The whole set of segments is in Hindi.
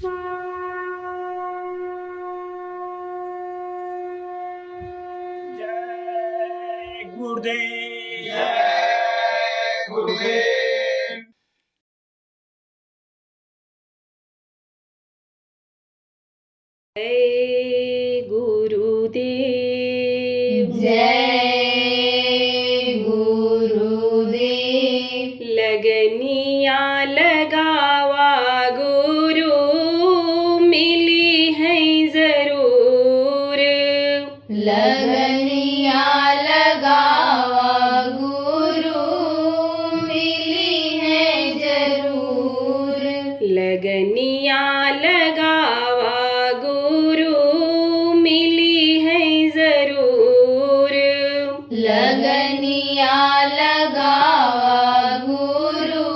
जय गुरुदेव। जय गुरुदेव। जय गुरुदेव। जय गुरुदेव। लगनिया लगावा गुरु मिली है जरूर। लगनिया लगावा गुरु मिली है जरूर। लगनिया लगावा गुरु मिली है जरूर। लगनिया लगावा गुरु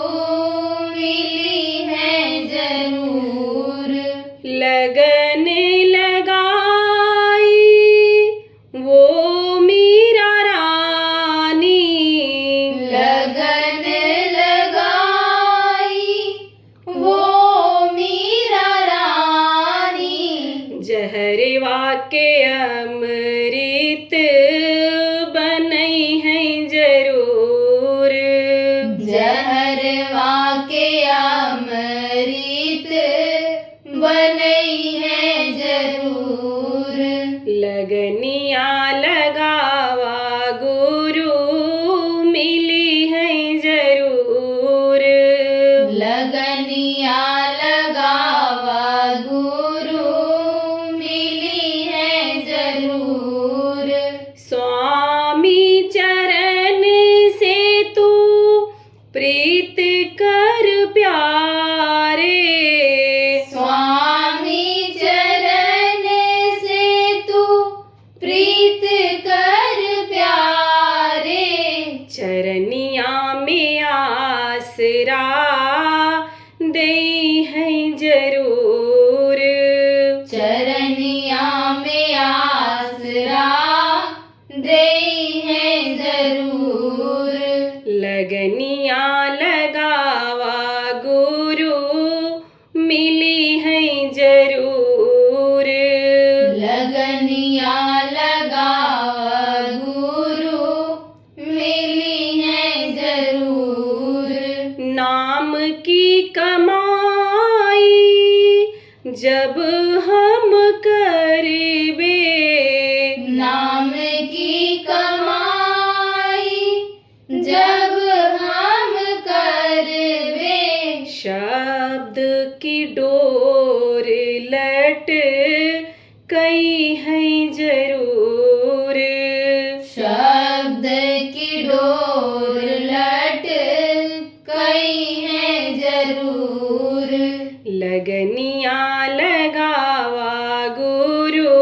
मिली है जरूर। लगन लगाई वो मीरा रानी। लगन लगाई वो मीरा रानी। जहरवा के अमृत बनई है जरूर। जहरवा के अमृत बनई है जरूर। लगनिया लगावा गुरु मिली है जरूर। लगनिया लगावा गुरु मिली है जरूर। स्वामी चरण से तू प्रीत कर प्यारे। स्वामी चरण से तू प्रीत कर प्यारे। चरनिया में आसरा दे है जरूर। चरनिया में आसरा दे है जरूर। लगनिया लगावा गुरु मिली है जरूर। लगनिया लगावा गुरु मिली है जरूर। नाम की कमाई जब हम करबे। नाम की कमाई जब हम करबे। शब्द की डोर लट कई है जरूर। शब्द की डोर लट कई है जरूर। लगनिया लगावा गुरु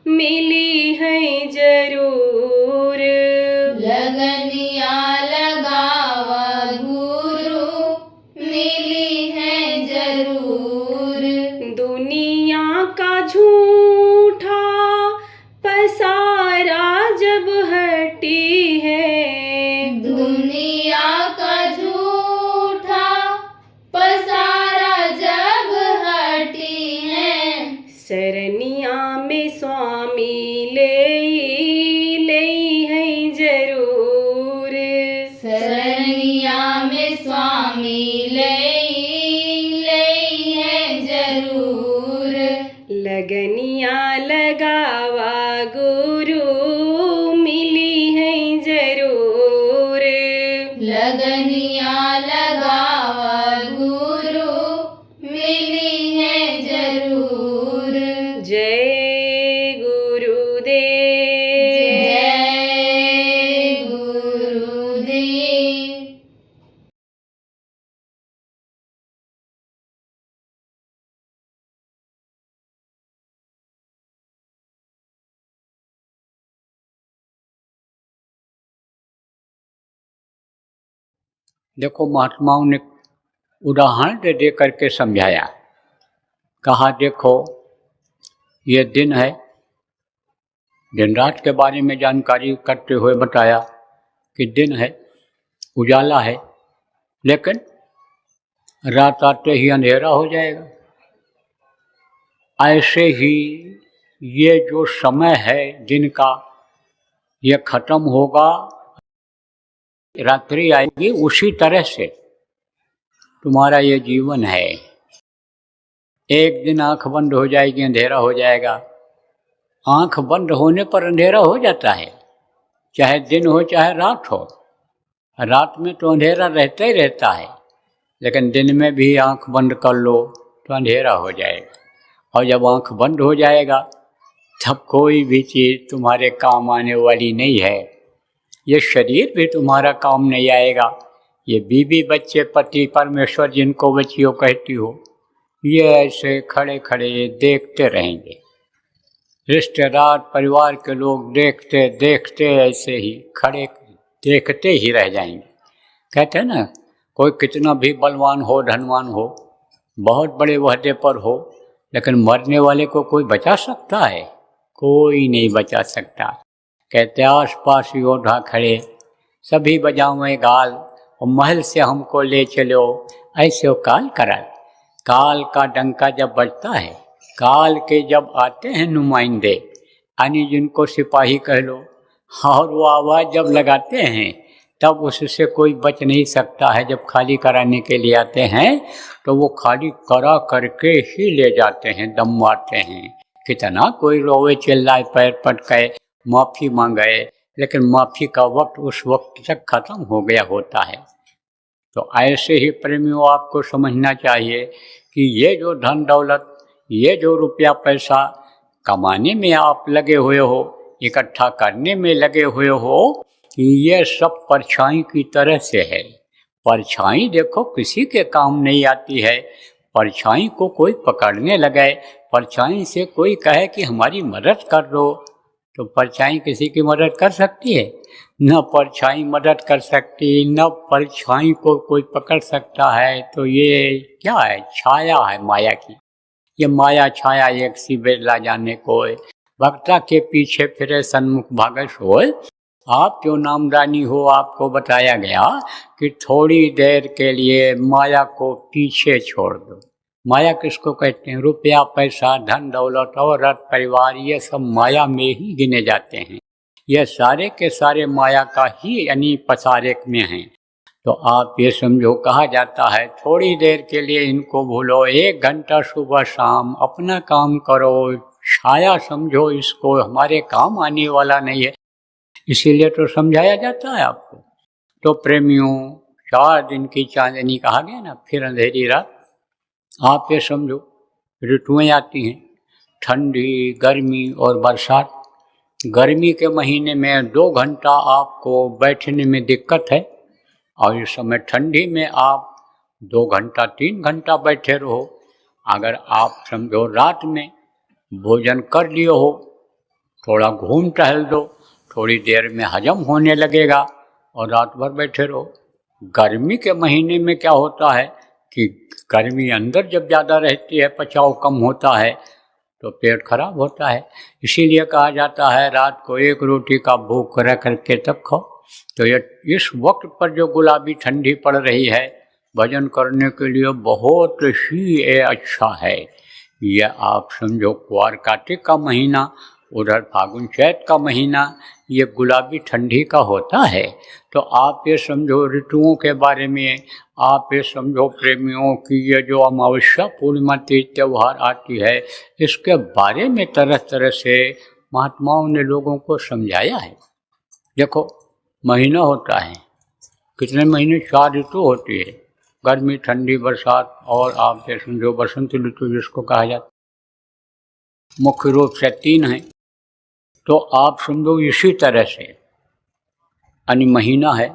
मिली है जरूर। लगनिया लगावा गुरु मिली है जरूर। दुनिया का झूठा पसारा जब हटी है। दुनिया का झूठा पसारा जब हटी है। सरनिया में स्वामी ले है जरूर। शरणिया में स्वामी ले है जरूर। लगनिया लगावा गुरु मिली है जरूर। लगनिया लगावा गुरु मिली है जरूर। जय गुरुदेव। जय गुरुदेव। देखो, महात्माओं ने उदाहरण दे दे करके समझाया। कहा देखो, ये दिन है, दिन रात के बारे में जानकारी करते हुए बताया कि दिन है, उजाला है, लेकिन रात आते ही अंधेरा हो जाएगा। ऐसे ही ये जो समय है दिन का, ये खत्म होगा, रात्रि आएगी। उसी तरह से तुम्हारा ये जीवन है। एक दिन आंख बंद हो जाएगी, अंधेरा हो जाएगा। आंख बंद होने पर अंधेरा हो जाता है, चाहे दिन हो चाहे रात हो। रात में तो अंधेरा रहता ही रहता है, लेकिन दिन में भी आंख बंद कर लो तो अंधेरा हो जाएगा। और जब आंख बंद हो जाएगा तब कोई भी चीज़ तुम्हारे काम आने वाली नहीं है। ये शरीर भी तुम्हारा काम नहीं आएगा। ये बीवी बच्चे पति परमेश्वर जिनको बच्चियों कहती हो, ये ऐसे खड़े खड़े देखते रहेंगे। रिश्तेदार परिवार के लोग देखते देखते ऐसे ही खड़े देखते ही रह जाएंगे। कहते हैं ना, कोई कितना भी बलवान हो, धनवान हो, बहुत बड़े वहदे पर हो, लेकिन मरने वाले को कोई बचा सकता है? कोई नहीं बचा सकता। कहते आस पास योद्धा खड़े, सभी बजावें गाल, और महल से हमको ले चलो, ऐसे वो काल करा। काल का डंका जब बजता है, काल के जब आते हैं नुमाइंदे, यानी जिनको सिपाही कह लो, और वो आवाज़ जब लगाते हैं तब उससे कोई बच नहीं सकता है। जब खाली कराने के लिए आते हैं तो वो खाली करा करके ही ले जाते हैं, दम मारते हैं। कितना कोई रोवे चिल्लाए पैर पटके माफ़ी मांगे, लेकिन माफ़ी का वक्त उस वक्त तक खत्म हो गया होता है। तो ऐसे ही प्रेमियों, आपको समझना चाहिए कि ये जो धन दौलत, ये जो रुपया पैसा कमाने में आप लगे हुए हो, इकट्ठा करने में लगे हुए हो, ये सब परछाई की तरह से है। परछाई देखो किसी के काम नहीं आती है। परछाई को कोई पकड़ने लगे, परछाई से कोई कहे कि हमारी मदद कर दो, तो परछाई किसी की मदद कर सकती है? न परछाई मदद कर सकती, न परछाई को कोई पकड़ सकता है। तो ये क्या है? छाया है माया की। ये माया छाया एक सी बेला जाने कोय, भक्ता के पीछे फिरे सन्मुख भागे सोय। आप जो नामदानी हो, आपको बताया गया कि थोड़ी देर के लिए माया को पीछे छोड़ दो। माया किसको कहते हैं? रुपया पैसा धन दौलत और रथ परिवार, ये सब माया में ही गिने जाते हैं। ये सारे के सारे माया का ही यानी पसारे में हैं। तो आप ये समझो, कहा जाता है थोड़ी देर के लिए इनको भूलो, 1 घंटा सुबह शाम अपना काम करो। छाया समझो इसको, हमारे काम आने वाला नहीं है, इसीलिए तो समझाया जाता है आपको। तो प्रेमियों, 4 दिन की चांदनी कहा गया ना, फिर अंधेरी रात। आप ये समझो, ऋतुएं आती हैं, ठंडी, गर्मी और बरसात। गर्मी के महीने में 2 घंटा आपको बैठने में दिक्कत है, और इस समय ठंडी में आप 2 घंटा 3 घंटा बैठे रहो। अगर आप समझो रात में भोजन कर लिए हो, थोड़ा घूम टहल दो, थोड़ी देर में हजम होने लगेगा, और रात भर बैठे रहो। गर्मी के महीने में क्या होता है कि गर्मी अंदर जब ज़्यादा रहती है, पचाव कम होता है, तो पेट खराब होता है। इसीलिए कहा जाता है रात को 1 रोटी का भूख रह करके तब खाओ। तो ये इस वक्त पर जो गुलाबी ठंडी पड़ रही है, भजन करने के लिए बहुत ही अच्छा है। यह आप समझो कुआर कार्तिक का महीना, उधर फागुन चैत का महीना, ये गुलाबी ठंडी का होता है। तो आप ये समझो ऋतुओं के बारे में, आप ये समझो प्रेमियों की ये जो अमावस्या पूर्णिमा तीज त्यौहार आती है, इसके बारे में तरह तरह से महात्माओं ने लोगों को समझाया है। देखो, महीना होता है, कितने महीने? 4 ऋतु होती है, गर्मी, ठंडी, बरसात, और आप ये समझो बसंत ऋतु जिसको कहा जाता है। मुख्य रूप से 3 हैं। तो आप समझो इसी तरह से यानी महीना है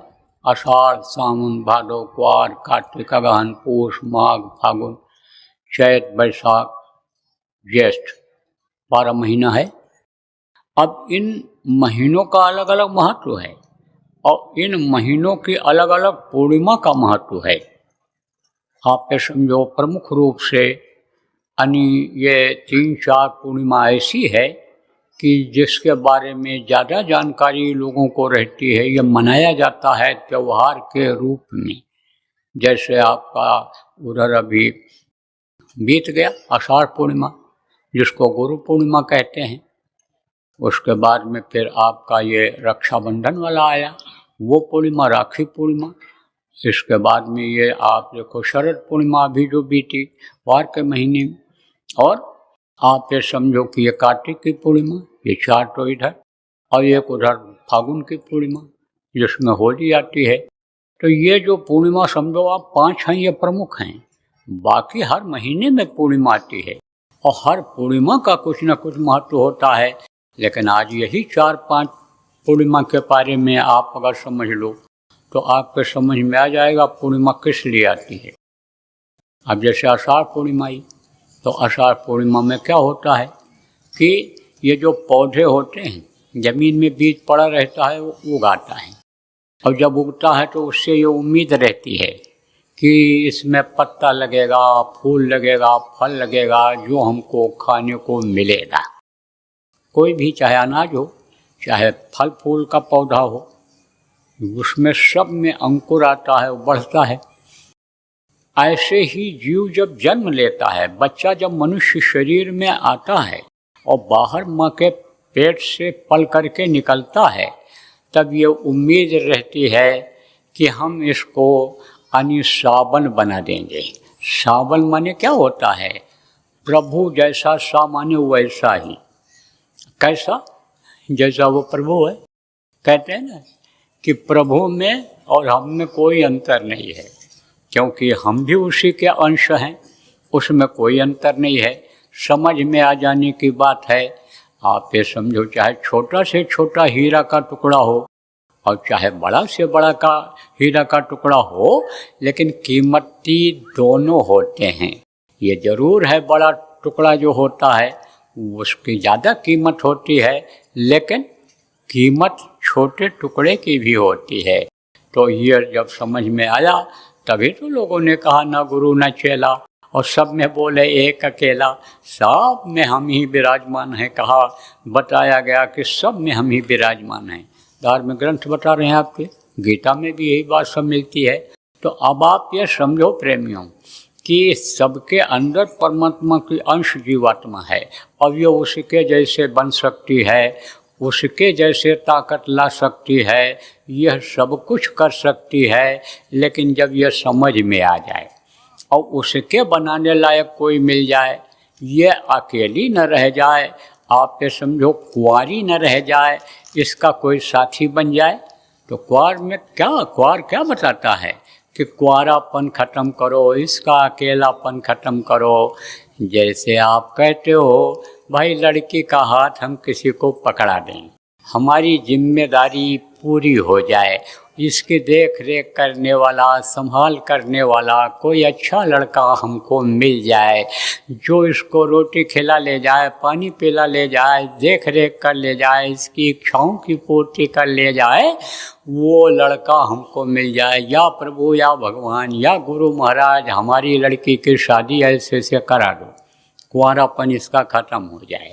आषाढ़, सावन, भादो, कुआर, कार्तिक, अगहन, पूष, माघ, फागुन, चैत, बैसाख, ज्येष्ठ, 12 महीना है। अब इन महीनों का अलग अलग महत्व है, और इन महीनों की अलग अलग पूर्णिमा का महत्व है। आप ये समझो प्रमुख रूप से यानी ये 3-4 पूर्णिमा ऐसी है कि जिसके बारे में ज़्यादा जानकारी लोगों को रहती है। ये मनाया जाता है त्यौहार के रूप में। जैसे आपका उधर अभी बीत गया आषाढ़ पूर्णिमा, जिसको गुरु पूर्णिमा कहते हैं। उसके बाद में फिर आपका ये रक्षाबंधन वाला आया, वो पूर्णिमा राखी पूर्णिमा। इसके बाद में ये आप देखो शरद पूर्णिमा भी जो बीती वार के महीने में, और आप ये समझो कि ये कार्तिक की पूर्णिमा, ये 4 तो इधर, और एक उधर फागुन की पूर्णिमा जिसमें होली आती है। तो ये जो पूर्णिमा समझो आप 5 हैं, ये प्रमुख हैं। बाकी हर महीने में पूर्णिमा आती है और हर पूर्णिमा का कुछ न कुछ महत्व होता है। लेकिन आज यही 4-5 पूर्णिमा के बारे में आप अगर समझ लो तो आपके समझ में आ जाएगा पूर्णिमा किस लिए आती है। अब जैसे आषाढ़ पूर्णिमा आई, तो आषाढ़ पूर्णिमा में क्या होता है कि ये जो पौधे होते हैं, जमीन में बीज पड़ा रहता है, वो उगाता है, और जब उगता है तो उससे ये उम्मीद रहती है कि इसमें पत्ता लगेगा, फूल लगेगा, फल लगेगा, जो हमको खाने को मिलेगा। कोई भी चाहे अनाज हो, चाहे फल फूल का पौधा हो, उसमें सब में अंकुर आता है, वो बढ़ता है। ऐसे ही जीव जब जन्म लेता है, बच्चा जब मनुष्य शरीर में आता है और बाहर माँ के पेट से पल करके निकलता है, तब ये उम्मीद रहती है कि हम इसको सावन बना देंगे। सावन माने क्या होता है? प्रभु जैसा, सा माने वैसा ही। कैसा? जैसा वो प्रभु है। कहते हैं ना कि प्रभु में और हम में कोई अंतर नहीं है, क्योंकि हम भी उसी के अंश हैं, उसमें कोई अंतर नहीं है। समझ में आ जाने की बात है। आप ये समझो, चाहे छोटा से छोटा हीरा का टुकड़ा हो और चाहे बड़ा से बड़ा का हीरा का टुकड़ा हो, लेकिन कीमती दोनों होते हैं। ये जरूर है बड़ा टुकड़ा जो होता है उसकी ज़्यादा कीमत होती है, लेकिन कीमत छोटे टुकड़े की भी होती है। तो ये जब समझ में आया तभी तो लोगों ने कहा ना गुरु ना चेला, और सब में बोले एक अकेला। सब में हम ही विराजमान हैं, कहा बताया गया कि सब में हम ही विराजमान हैं। धार्मिक ग्रंथ बता रहे हैं आपके, गीता में भी यही बात सब मिलती है। तो अब आप ये समझो प्रेमियों कि सबके अंदर परमात्मा की अंश जीवात्मा है, और ये उसके जैसे बन सकती है, उसके जैसे ताकत ला सकती है, यह सब कुछ कर सकती है। लेकिन जब यह समझ में आ जाए और उसके बनाने लायक कोई मिल जाए, ये अकेली न रह जाए, आप ये समझो कुंवारी न रह जाए, इसका कोई साथी बन जाए। तो कुंवार क्या बताता है कि कुंवारापन खत्म करो, इसका अकेलापन खत्म करो। जैसे आप कहते हो भाई लड़की का हाथ हम किसी को पकड़ा दें, हमारी जिम्मेदारी पूरी हो जाए, इसकी देख रेख करने वाला, संभाल करने वाला कोई अच्छा लड़का हमको मिल जाए, जो इसको रोटी खिला ले जाए, पानी पिला ले जाए, देख रेख कर ले जाए, इसकी इच्छाओं की पूर्ति कर ले जाए, वो लड़का हमको मिल जाए। या प्रभु, या भगवान, या गुरु महाराज, हमारी लड़की की शादी ऐसे से करा दो, कुंवारापन इसका खत्म हो जाए।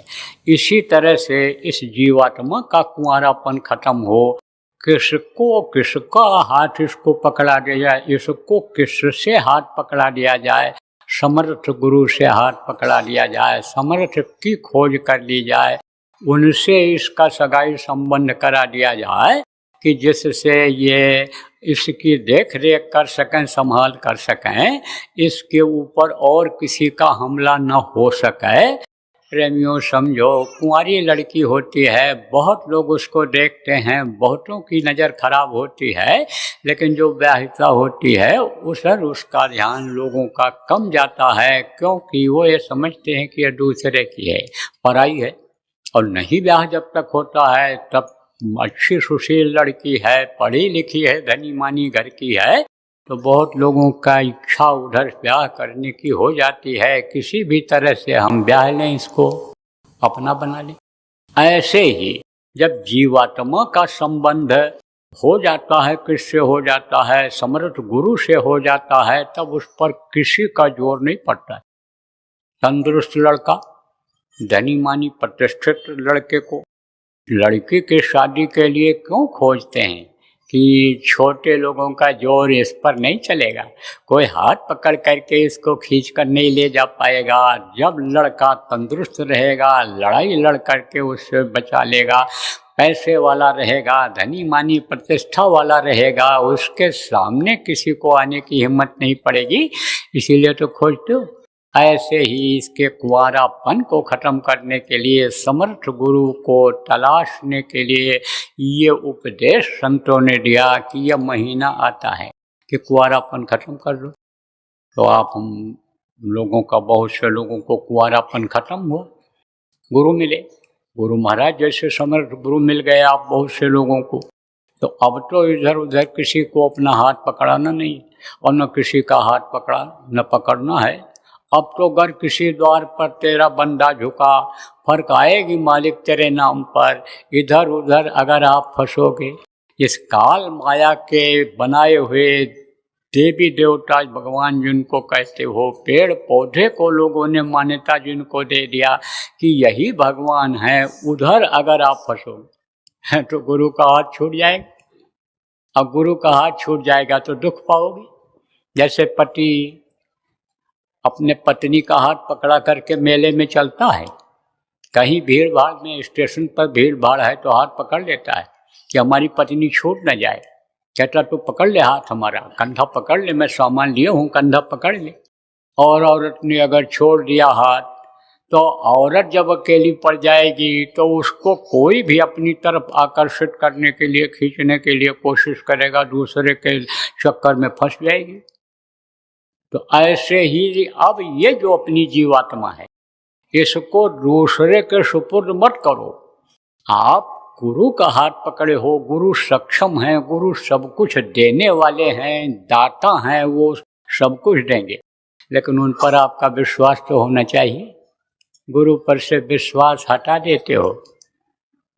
इसी तरह से इस जीवात्मा का कुंवारापन खत्म हो, किसका हाथ इसको पकड़ा दिया जाए, इसको किससे हाथ पकड़ा दिया जाए, समर्थ गुरु से हाथ पकड़ा दिया जाए, समर्थ की खोज कर ली जाए, उनसे इसका सगाई संबंध करा दिया जाए कि जिससे ये इसकी देख रेख कर सकें, संभाल कर सकें, इसके ऊपर और किसी का हमला न हो सके। प्रेमियों समझो, कुंवारी लड़की होती है, बहुत लोग उसको देखते हैं, बहुतों की नज़र खराब होती है, लेकिन जो विवाहिता होती है उस पर उसका ध्यान लोगों का कम जाता है, क्योंकि वो ये समझते हैं कि ये दूसरे की है, पराई है। और नहीं ब्याह जब तक होता है तब अच्छी सुशील लड़की है, पढ़ी लिखी है, धनी मानी घर की है, तो बहुत लोगों का इच्छा उधर ब्याह करने की हो जाती है, किसी भी तरह से हम ब्याह लें, इसको अपना बना लें। ऐसे ही जब जीवात्मा का संबंध हो जाता है, किससे हो जाता है, समर्थ गुरु से हो जाता है, तब उस पर किसी का जोर नहीं पड़ता है। तंदुरुस्त लड़का, धनी मानी प्रतिष्ठित लड़के को लड़की की शादी के लिए क्यों खोजते हैं? कि छोटे लोगों का जोर इस पर नहीं चलेगा, कोई हाथ पकड़ करके इसको खींच कर नहीं ले जा पाएगा। जब लड़का तंदुरुस्त रहेगा, लड़ाई लड़ करके उससे बचा लेगा, पैसे वाला रहेगा, धनी मानी प्रतिष्ठा वाला रहेगा, उसके सामने किसी को आने की हिम्मत नहीं पड़ेगी। इसीलिए तो खोजते हो। ऐसे ही इसके कुंवारापन को खत्म करने के लिए, समर्थ गुरु को तलाशने के लिए ये उपदेश संतों ने दिया कि यह महीना आता है कि कुंवारापन खत्म कर लो। तो आप हम लोगों का, बहुत से लोगों को कुंवारापन खत्म हो, गुरु मिले, गुरु महाराज जैसे समर्थ गुरु मिल गए आप बहुत से लोगों को। तो अब तो इधर उधर किसी को अपना हाथ पकड़ाना नहीं, और न किसी का हाथ पकड़ना है। अब तो अगर किसी द्वार पर तेरा बंदा झुका, फर्क आएगी मालिक तेरे नाम पर। इधर उधर अगर आप फंसोगे, इस काल माया के बनाए हुए देवी देवता भगवान जिनको कहते हो, पेड़ पौधे को लोगों ने मान्यता जिनको दे दिया कि यही भगवान है, उधर अगर आप फंसोगे तो गुरु का हाथ छूट जाएगा। अब गुरु का हाथ छूट जाएगा तो दुख पाओगे। जैसे पति अपने पत्नी का हाथ पकड़ा करके मेले में चलता है, कहीं भीड़ भाड़ में, स्टेशन पर भीड़ भाड़ है तो हाथ पकड़ लेता है कि हमारी पत्नी छूट न जाए। कहता तू पकड़ ले हाथ हमारा, कंधा पकड़ ले, मैं सामान लिए हूँ, कंधा पकड़ ले। और औरत ने अगर छोड़ दिया हाथ, तो औरत जब अकेली पड़ जाएगी तो उसको कोई भी अपनी तरफ आकर्षित करने के लिए, खींचने के लिए कोशिश करेगा, दूसरे के चक्कर में फंस जाएगी। तो ऐसे ही अब ये जो अपनी जीवात्मा है, इसको दूसरे के सुपुर्द मत करो। आप गुरु का हाथ पकड़े हो, गुरु सक्षम हैं, गुरु सब कुछ देने वाले हैं, दाता हैं, वो सब कुछ देंगे, लेकिन उन पर आपका विश्वास तो होना चाहिए। गुरु पर से विश्वास हटा देते हो,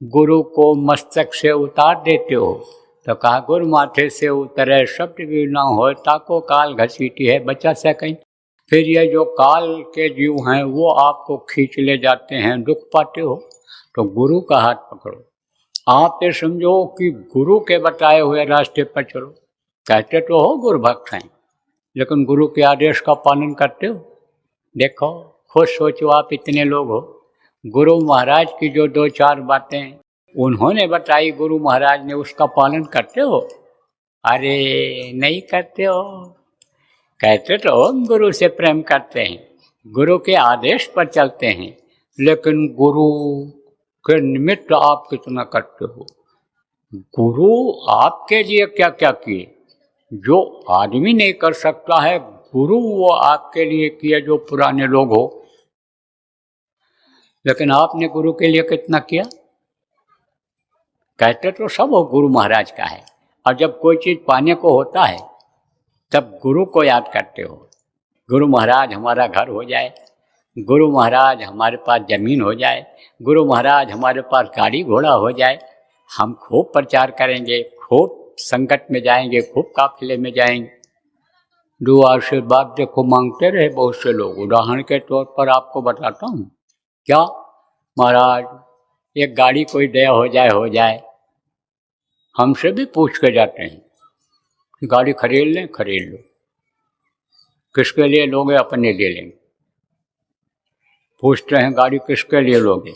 गुरु को मस्तक से उतार देते हो, तो कहा गुरु माथे से उतरे शब्द भी ना हो, ताको काल घसीटी है बचा सकें। फिर ये जो काल के जीव हैं वो आपको खींच ले जाते हैं, दुख पाते हो। तो गुरु का हाथ पकड़ो। आप ये समझो कि गुरु के बताए हुए रास्ते पर चलो। कहते तो हो गुरु भक्त हैं, लेकिन गुरु के आदेश का पालन करते हो? देखो, खुद सोचो, आप इतने लोग हो, गुरु महाराज की जो दो चार बातें उन्होंने बताई, गुरु महाराज ने, उसका पालन करते हो? अरे नहीं करते हो। कहते तो हम गुरु से प्रेम करते हैं, गुरु के आदेश पर चलते हैं, लेकिन गुरु के निमित्त आप कितना करते हो? गुरु आपके लिए क्या क्या किए जो आदमी नहीं कर सकता है, गुरु वो आपके लिए किए जो पुराने लोग हो। लेकिन आपने गुरु के लिए कितना किया? कहते तो सब हो गुरु महाराज का है, और जब कोई चीज़ पाने को होता है तब गुरु को याद करते हो। गुरु महाराज हमारा घर हो जाए, गुरु महाराज हमारे पास ज़मीन हो जाए, गुरु महाराज हमारे पास गाड़ी घोड़ा हो जाए, हम खूब प्रचार करेंगे, खूब संकट में जाएंगे, खूब काफिले में जाएंगे। दुआ आशीर्वाद देखो मांगते रहे बहुत से लोग। उदाहरण के तौर पर आपको बताता हूँ, क्या महाराज एक गाड़ी कोई दया हो जाए, हमसे भी पूछ के जाते हैं कि गाड़ी खरीद लें, खरीद लो। किसके लिए लोगे? अपने लिए लेंगे। पूछते हैं गाड़ी किसके लिए लोगे?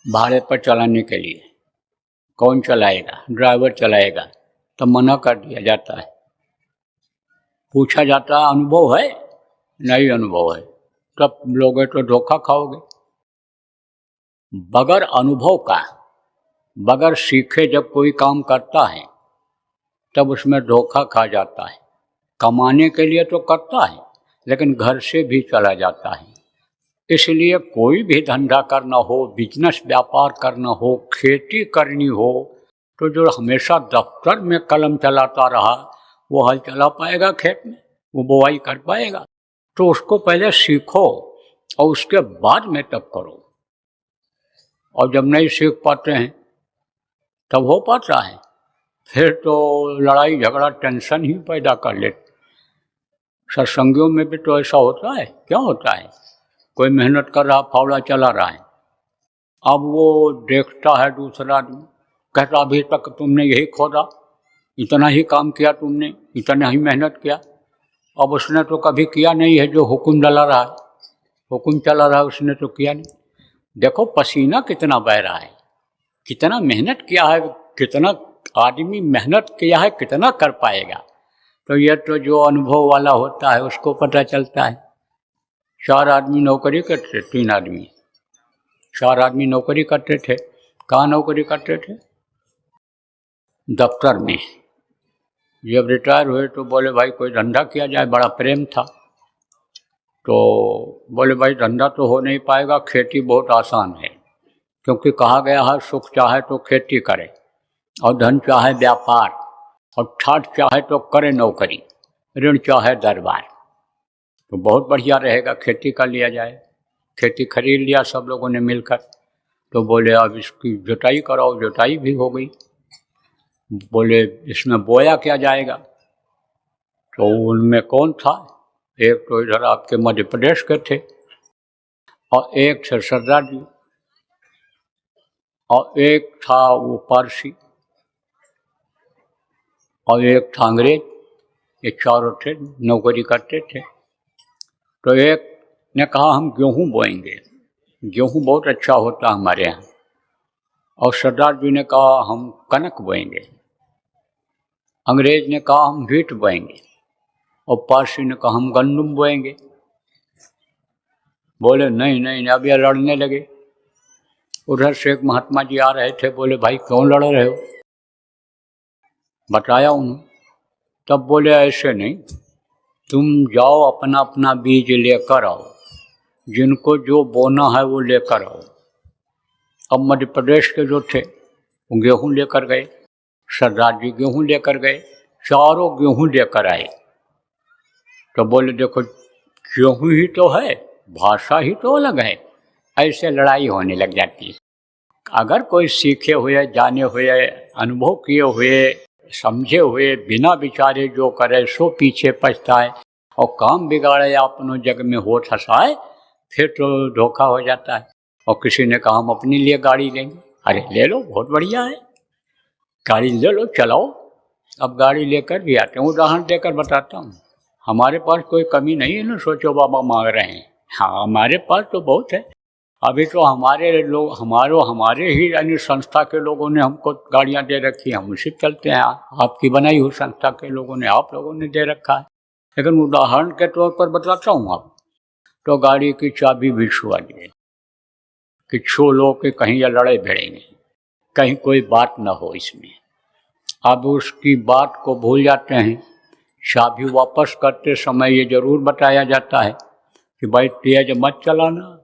भाड़े पर चलाने के लिए। कौन चलाएगा? ड्राइवर चलाएगा। तो मना कर दिया जाता है। पूछा जाता है अनुभव है? नहीं अनुभव है। तब लोगे तो धोखा खाओगे। बगैर अनुभव का, बगैर सीखे जब कोई काम करता है तब उसमें धोखा खा जाता है। कमाने के लिए तो करता है, लेकिन घर से भी चला जाता है। इसलिए कोई भी धंधा करना हो, बिजनेस व्यापार करना हो, खेती करनी हो, तो जो हमेशा दफ्तर में कलम चलाता रहा वो हल चला पाएगा खेत में? वो बुआई कर पाएगा? तो उसको पहले सीखो और उसके बाद में तब करो। और जब नहीं सीख पाते हैं तब हो पाता है, फिर तो लड़ाई झगड़ा टेंशन ही पैदा कर लेते। सत्संगियों में भी तो ऐसा होता है। क्या होता है? कोई मेहनत कर रहा, फावड़ा चला रहा है, अब वो देखता है दूसरा आदमी, कहता अभी तक तुमने यही खोदा, इतना ही काम किया तुमने, इतना ही मेहनत किया। अब उसने तो कभी किया नहीं है जो हुक्म डला रहा है, हुक्म चला रहा है, उसने तो किया नहीं। देखो पसीना कितना बह रहा है, कितना मेहनत किया है, कितना आदमी मेहनत किया है, कितना कर पाएगा। तो यह तो जो अनुभव वाला होता है उसको पता चलता है। 4 आदमी नौकरी करते, 3 आदमी, 4 आदमी नौकरी करते थे। कहाँ नौकरी करते थे? दफ्तर में। जब रिटायर हुए तो बोले भाई कोई धंधा किया जाए, बड़ा प्रेम था। तो बोले भाई धंधा तो हो नहीं पाएगा, खेती बहुत आसान है, क्योंकि कहा गया है सुख चाहे तो खेती करे, और धन चाहे व्यापार, और ठाठ चाहे तो करे नौकरी, ऋण चाहे दरबार। तो बहुत बढ़िया रहेगा, खेती कर लिया जाए। खेती खरीद लिया सब लोगों ने मिलकर। तो बोले अब इसकी जुताई कराओ, जुताई भी हो गई। बोले इसमें बोया क्या जाएगा? तो उनमें कौन था? एक तो इधर आपके मध्य प्रदेश के थे, और एक थे सरदार जी, और एक था वो पारसी, और एक था अंग्रेज। ये चारों थे, नौकरी करते थे। तो एक ने कहा हम गेहूं बोएंगे, गेहूं बहुत अच्छा होता है हमारे यहाँ। और सरदार जी ने कहा हम कनक बोएंगे। अंग्रेज ने कहा हम व्हीट बोएंगे, और पारसी ने कहा हम गंदुम बोएंगे। बोले नहीं नहीं, अब यह लड़ने लगे। उधर से एक महात्मा जी आ रहे थे, बोले भाई क्यों लड़ रहे हो? बताया उन्होंने। तब बोले ऐसे नहीं, तुम जाओ अपना अपना बीज लेकर आओ, जिनको जो बोना है वो लेकर आओ। अब मध्य प्रदेश के जो थे वो गेहूँ लेकर गए, सरदार जी गेहूँ लेकर गए, चारों गेहूँ लेकर आए। तो बोले देखो गेहूँ ही तो है, भाषा ही तो अलग है, ऐसे लड़ाई होने लग जाती है। अगर कोई सीखे हुए, जाने हुए, अनुभव किए हुए, समझे हुए, बिना विचारे जो करे सो पीछे पछताए, और काम बिगाड़े अपनों जग में होठ हंसाए, फिर तो धोखा हो जाता है। और किसी ने कहा हम अपने लिए गाड़ी लेंगे, अरे ले लो, बहुत बढ़िया है, गाड़ी ले लो, चलाओ। अब गाड़ी लेकर भी आते हैं। उदाहरण देकर बताता हूँ, हमारे पास कोई कमी नहीं है ना, सोचो बाबा मांग रहे हैं। हाँ हमारे पास तो बहुत है। अभी तो हमारे लोग, हमारे ही अन्य संस्था के लोगों ने हमको गाड़ियाँ दे रखी हैं, हम उसी चलते हैं। आपकी बनाई हुई संस्था के लोगों ने, आप लोगों ने दे रखा है। लेकिन उदाहरण के तौर पर बताता हूँ आप, तो गाड़ी की चाबी भी छुआ दिए कि छू लो कि कहीं ये लड़े भिड़े नहीं, कहीं कोई बात न हो इसमें। अब उसकी बात को भूल जाते हैं। चाबी वापस करते समय ये जरूर बताया जाता है कि भाई तेज मत चलाना,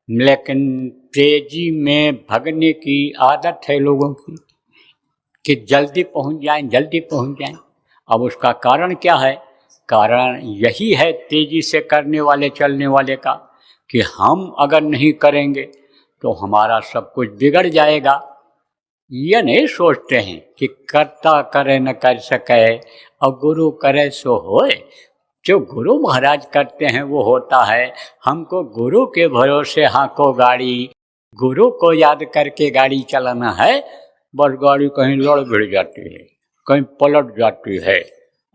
लेकिन तेजी में भगने की आदत है लोगों की कि जल्दी पहुंच जाएं, जल्दी पहुंच जाएं। अब उसका कारण क्या है? कारण यही है तेजी से करने वाले, चलने वाले का, कि हम अगर नहीं करेंगे तो हमारा सब कुछ बिगड़ जाएगा। ये नहीं सोचते हैं कि करता करे न कर सके, और गुरु करे सो होए। जो गुरु महाराज करते हैं वो होता है। हमको गुरु के भरोसे हांको गाड़ी, गुरु को याद करके गाड़ी चलाना है। बस गाड़ी कहीं लड़ भिड़ जाती है, कहीं पलट जाती है।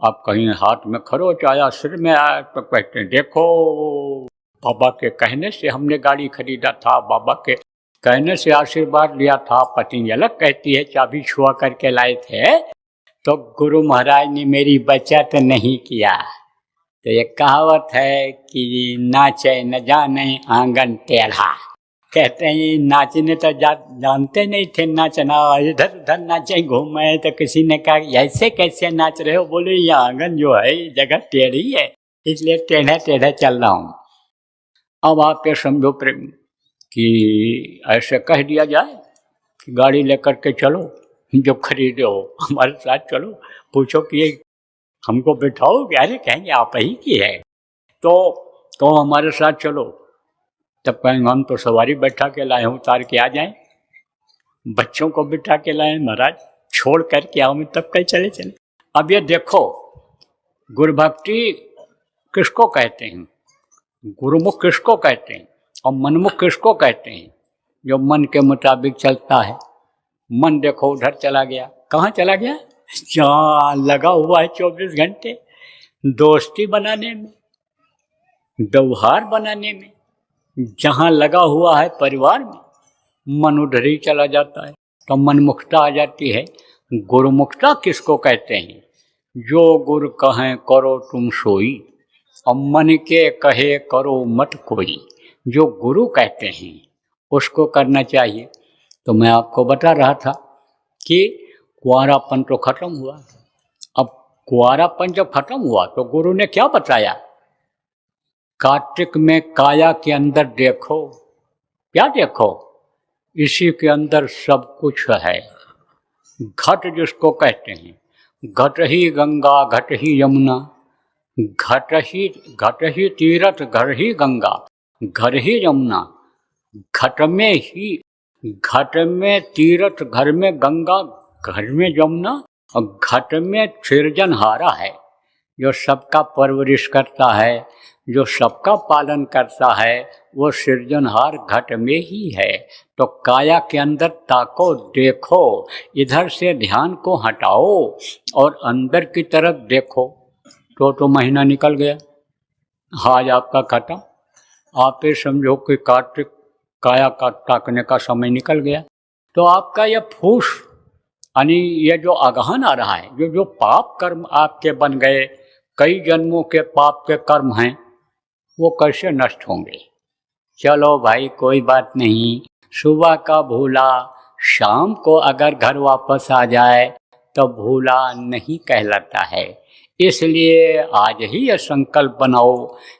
आप कहीं हाथ में खरोच आया, सिर में आया, तो कहते हैं देखो बाबा के कहने से हमने गाड़ी खरीदा था, बाबा के कहने से आशीर्वाद लिया था। पत्नी अलग कहती है चाबी छुआ करके लाए थे, तो गुरु महाराज ने मेरी बचत नहीं किया। तो ये कहावत है कि नाचे न जाने आंगन टेढ़ा। कहते हैं नाचने तो जानते नहीं थे नाचना, इधर उधर नाचे घूमे। तो किसी ने कहा ऐसे कैसे नाच रहे हो? बोले ये आंगन जो है जगह टेढ़ी है, इसलिए टेढ़ा टेढ़ा चल रहा हूँ। अब आप ये समझो प्रेम कि ऐसे कह दिया जाए कि गाड़ी लेकर के चलो, जो खरीदे हो हमारे साथ चलो, पूछो कि ये हमको बिठाओ, अरे कहेंगे आप ही की है, तो हमारे साथ चलो। तब कहेंगे हम तो सवारी बैठा के लाए हैं, उतार के आ जाएं। बच्चों को बिठा के लाए महाराज, छोड़ करके आओ में, तब कहीं चले चले। अब ये देखो गुरु भक्ति किसको कहते हैं, गुरुमुख किसको कहते हैं, और मनमुख किसको कहते हैं? जो मन के मुताबिक चलता है, मन देखो उधर चला गया। कहाँ चला गया? जहाँ लगा हुआ है 24 घंटे दोस्ती बनाने में, व्यवहार बनाने में, जहाँ लगा हुआ है परिवार में, मन उधर ही चला जाता है। तो मनमुखता आ जाती है। गुरुमुखता किसको कहते हैं? जो गुरु कहें करो तुम सोई, और मन के कहे करो मत कोई। जो गुरु कहते हैं उसको करना चाहिए। तो मैं आपको बता रहा था कि कुंवारापन तो खत्म हुआ। अब कुंवारापन जब खत्म हुआ तो गुरु ने क्या बताया? कार्तिक में काया के अंदर देखो। क्या देखो? इसी के अंदर सब कुछ है। घट जिसको कहते हैं, घट ही गंगा, घट ही यमुना, घट ही तीरथ, घर ही गंगा, घर ही यमुना, घट में तीरथ, घर में गंगा, घर में यमुना, और घट में सृजनहारा है जो सबका परवरिश करता है, जो सबका पालन करता है, वो सृजनहार घट में ही है। तो काया के अंदर ताको, देखो, इधर से ध्यान को हटाओ और अंदर की तरफ देखो। तो महीना निकल गया, आज आपका खत्म। आप ये समझो कि कार्तिक काया का ताकने का समय निकल गया। तो आपका यह फूस यानी ये जो अगहन आ रहा है, जो पाप कर्म आपके बन गए, कई जन्मों के पाप के कर्म हैं, वो कैसे नष्ट होंगे? चलो भाई कोई बात नहीं, सुबह का भूला शाम को अगर घर वापस आ जाए तो भूला नहीं कहलाता है। इसलिए आज ही यह संकल्प बनाओ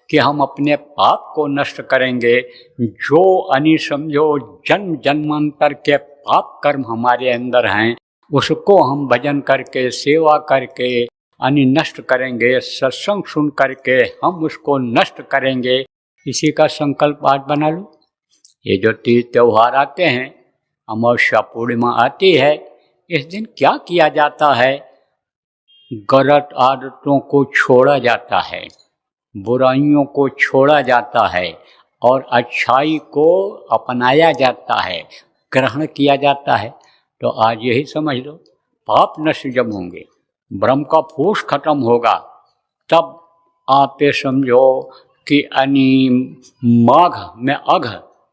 कि हम अपने पाप को नष्ट करेंगे। जो समझो जन्म जन्मांतर के पाप कर्म हमारे अंदर हैं, उसको हम भजन करके, सेवा करके नष्ट करेंगे। सत्संग सुन करके हम उसको नष्ट करेंगे। इसी का संकल्प आज बना लो। ये जो तीज त्योहार आते हैं, अमावस्या पूर्णिमा आती है, इस दिन क्या किया जाता है? गलत आदतों को छोड़ा जाता है, बुराइयों को छोड़ा जाता है और अच्छाई को अपनाया जाता है, ग्रहण किया जाता है। तो आज यही समझ लो, पाप नष्ट जब होंगे, ब्रह्म का फूस खत्म होगा, तब आप ये समझो कि माघ में अघ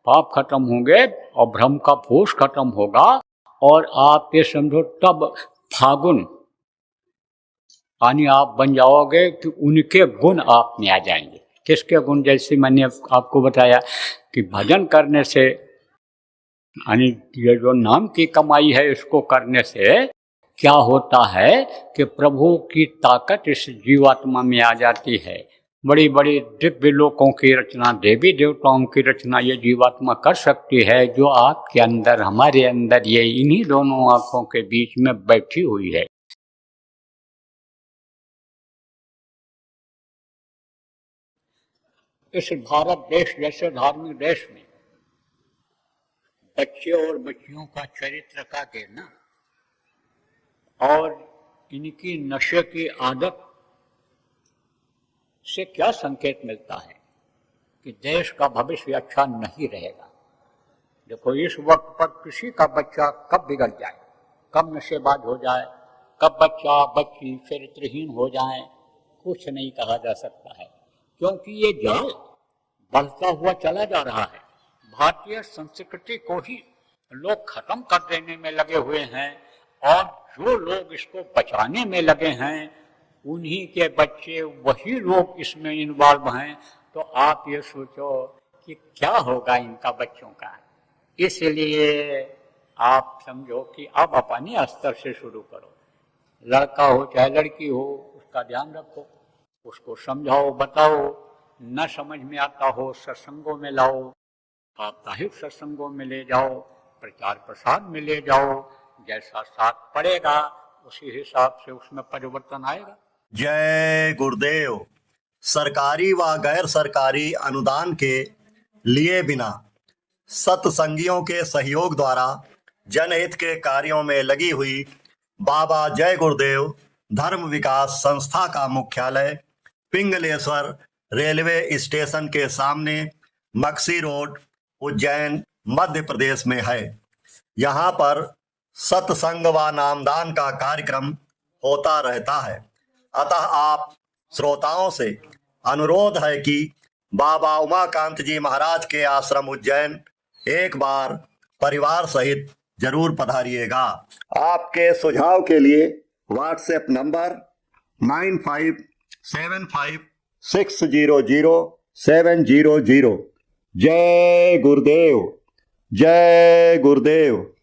पाप खत्म होंगे और ब्रह्म का फूस खत्म होगा। और आप ये समझो तब फागुन आप बन जाओगे कि उनके गुण आप में आ जाएंगे। किसके गुण? जैसे मैंने आपको बताया कि भजन करने से ये जो नाम की कमाई है, इसको करने से क्या होता है कि प्रभु की ताकत इस जीवात्मा में आ जाती है। बड़ी बड़ी दिव्य लोकों की रचना, देवी देवताओं की रचना ये जीवात्मा कर सकती है, जो आपके अंदर, हमारे अंदर, ये इन्हीं दोनों आंखों के बीच में बैठी हुई है। इस भारत देश जैसे धार्मिक देश में बच्चे और बच्चियों का चरित्र का गिरना और इनकी नशे की आदत से क्या संकेत मिलता है कि देश का भविष्य अच्छा नहीं रहेगा। देखो, इस वक्त पर किसी का बच्चा कब बिगड़ जाए, कब नशेबाज हो जाए, कब बच्चा बच्ची चरित्रहीन हो जाए, कुछ नहीं कहा जा सकता है, क्योंकि ये जाल बढ़ता हुआ चला जा रहा है। भारतीय संस्कृति को ही लोग खत्म कर देने में लगे हुए हैं, और जो लोग इसको बचाने में लगे हैं, उन्हीं के बच्चे, वही लोग इसमें इन्वॉल्व हैं। तो आप ये सोचो कि क्या होगा इनका बच्चों का। इसलिए आप समझो कि अब अपने स्तर से शुरू करो। लड़का हो चाहे लड़की हो, उसका ध्यान रखो, उसको समझाओ, बताओ। न समझ में आता हो, सत्संगों में लाओ, साप्ताहिक सत्संगों में ले जाओ, प्रचार प्रसार में ले जाओ। जैसा साथ पड़ेगा उसी हिसाब से उसमें परिवर्तन आएगा। जय गुरुदेव। सरकारी व गैर सरकारी अनुदान के लिए बिना सत्संगियों के सहयोग द्वारा जनहित के कार्यों में लगी हुई बाबा जय गुरुदेव धर्म विकास संस्था का मुख्यालय पिंगलेश्वर रेलवे स्टेशन के सामने मक्सी रोड, उज्जैन, मध्य प्रदेश में है। यहाँ पर सत्संग व नामदान का कार्यक्रम होता रहता है। अतः आप श्रोताओं से अनुरोध है कि बाबा उमाकांत जी महाराज के आश्रम उज्जैन एक बार परिवार सहित जरूर पधारिएगा। आपके सुझाव के लिए व्हाट्सएप नंबर 9575600700। जय गुरुदेव, जय गुरुदेव।